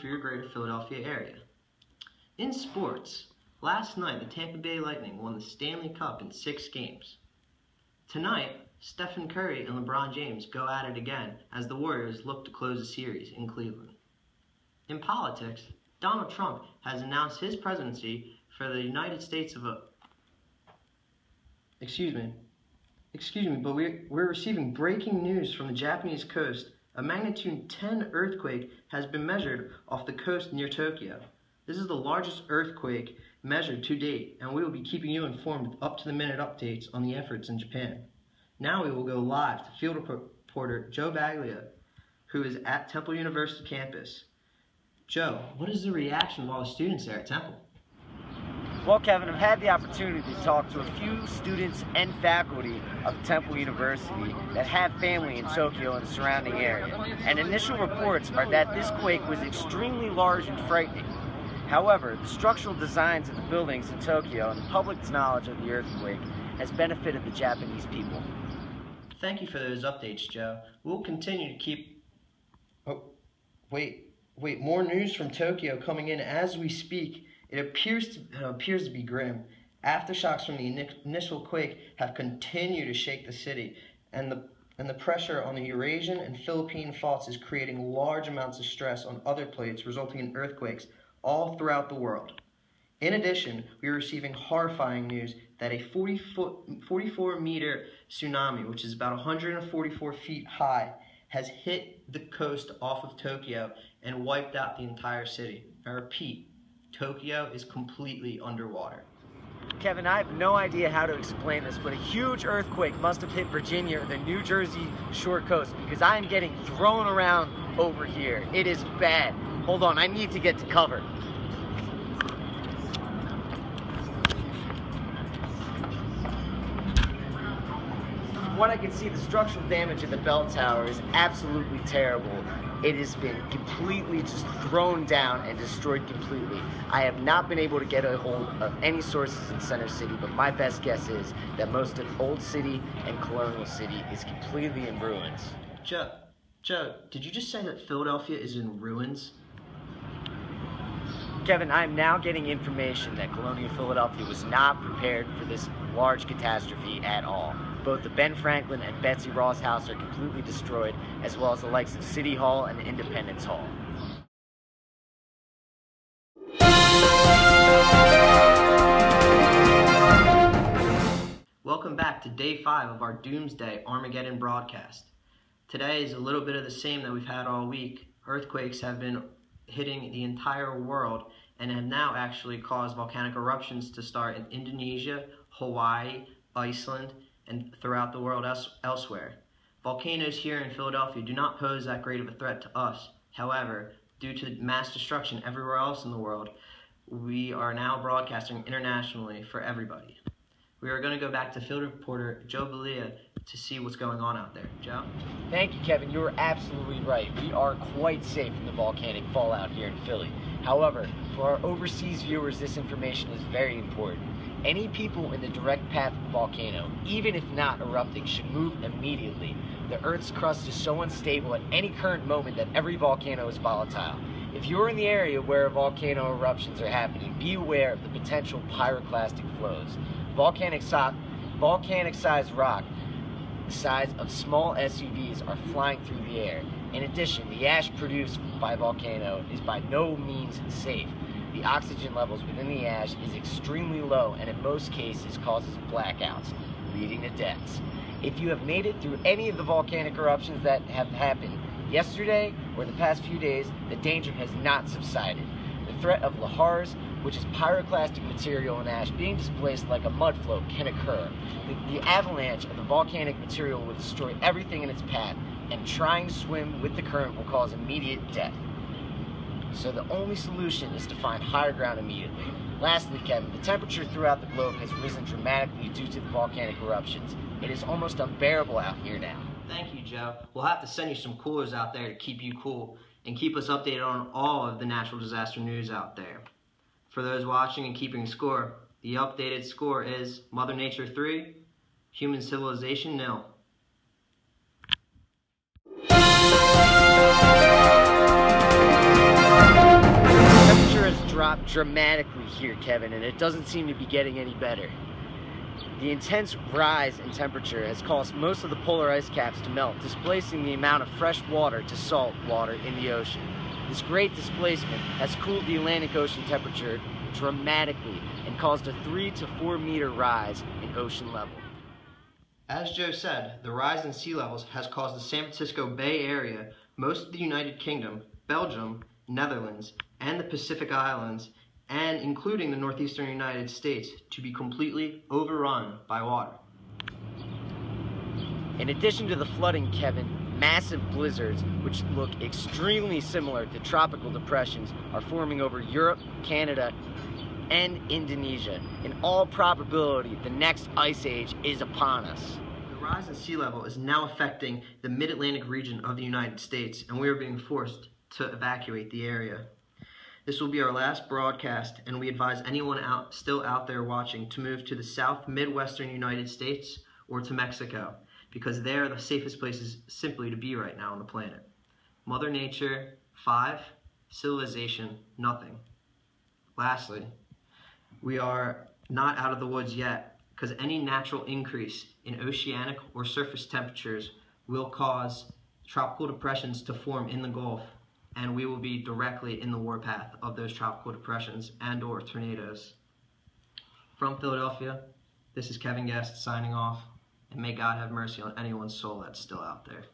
for your greater Philadelphia area. In sports, last night the Tampa Bay Lightning won the Stanley Cup in 6 games. Tonight, Stephen Curry and LeBron James go at it again as the Warriors look to close the series in Cleveland. In politics, Donald Trump has announced his presidency for the United States of Excuse me, but we're receiving breaking news from the Japanese coast. A magnitude 10 earthquake has been measured off the coast near Tokyo. This is the largest earthquake measured to date, and we will be keeping you informed with up-to-the-minute updates on the efforts in Japan. Now we will go live to field reporter Joe Baglia, who is at Temple University campus. Joe, what is the reaction of all the students there at Temple? Well, Kevin, I've had the opportunity to talk to a few students and faculty of Temple University that have family in Tokyo and the surrounding area. And initial reports are that this quake was extremely large and frightening. However, the structural designs of the buildings in Tokyo and the public's knowledge of the earthquake has benefited the Japanese people. Thank you for those updates, Joe. We'll continue to keep... Oh, wait, more news from Tokyo coming in as we speak. It appears to be grim. Aftershocks from the initial quake have continued to shake the city, and the pressure on the Eurasian and Philippine faults is creating large amounts of stress on other plates, resulting in earthquakes all throughout the world. In addition, we are receiving horrifying news that a 44-meter tsunami, which is about 144 feet high, has hit the coast off of Tokyo and wiped out the entire city. I repeat, Tokyo is completely underwater. Kevin, I have no idea how to explain this, but a huge earthquake must have hit Virginia or the New Jersey shore coast, because I am getting thrown around over here. It is bad. Hold on, I need to get to cover. From what I can see, the structural damage in the bell tower is absolutely terrible. It has been completely just thrown down and destroyed completely. I have not been able to get a hold of any sources in Center City, but my best guess is that most of Old City and Colonial City is completely in ruins. Joe, did you just say that Philadelphia is in ruins? Kevin, I am now getting information that Colonial Philadelphia was not prepared for this large catastrophe at all. Both the Ben Franklin and Betsy Ross House are completely destroyed, as well as the likes of City Hall and Independence Hall. Welcome back to Day 5 of our Doomsday Armageddon broadcast. Today is a little bit of the same that we've had all week. Earthquakes have been hitting the entire world and have now actually caused volcanic eruptions to start in Indonesia, Hawaii, Iceland, and throughout the world elsewhere. Volcanoes here in Philadelphia do not pose that great of a threat to us. However, due to mass destruction everywhere else in the world, we are now broadcasting internationally for everybody. We are going to go back to field reporter Joe Baglia to see what's going on out there. Joe? Thank you, Kevin. You're absolutely right. We are quite safe from the volcanic fallout here in Philly. However, for our overseas viewers, this information is very important. Any people in the direct path of the volcano, even if not erupting, should move immediately. The Earth's crust is so unstable at any current moment that every volcano is volatile. If you're in the area where volcano eruptions are happening, be aware of the potential pyroclastic flows. Volcanic-sized rock the size of small SUVs are flying through the air. In addition, the ash produced by a volcano is by no means safe. The oxygen levels within the ash is extremely low and in most cases causes blackouts, leading to deaths. If you have made it through any of the volcanic eruptions that have happened yesterday or the past few days, the danger has not subsided. The threat of lahars, which is pyroclastic material and ash being displaced like a mud flow, can occur. The avalanche of the volcanic material will destroy everything in its path, and trying to swim with the current will cause immediate death. So the only solution is to find higher ground immediately. Lastly, Kevin, the temperature throughout the globe has risen dramatically due to the volcanic eruptions. It is almost unbearable out here now. Thank you, Joe. We'll have to send you some coolers out there to keep you cool and keep us updated on all of the natural disaster news out there. For those watching and keeping score, the updated score is Mother Nature 3, Human Civilization 0. up dramatically here, Kevin, and it doesn't seem to be getting any better. The intense rise in temperature has caused most of the polar ice caps to melt, displacing the amount of fresh water to salt water in the ocean. This great displacement has cooled the Atlantic Ocean temperature dramatically and caused a 3 to 4 meter rise in ocean level. As Joe said, the rise in sea levels has caused the San Francisco Bay Area, most of the United Kingdom, Belgium, Netherlands, and the Pacific Islands, and including the northeastern United States, to be completely overrun by water. In addition to the flooding, Kevin, massive blizzards, which look extremely similar to tropical depressions, are forming over Europe, Canada, and Indonesia. In all probability, the next ice age is upon us. The rise in sea level is now affecting the mid-Atlantic region of the United States, and we are being forced to evacuate the area. This will be our last broadcast, and we advise anyone still out there watching to move to the south midwestern United States or to Mexico, because they are the safest places simply to be right now on the planet. Mother Nature, 5. Civilization, nothing. Lastly, we are not out of the woods yet, because any natural increase in oceanic or surface temperatures will cause tropical depressions to form in the Gulf, and we will be directly in the warpath of those tropical depressions and or tornadoes. From Philadelphia, this is Kevin Guest signing off, and may God have mercy on anyone's soul that's still out there.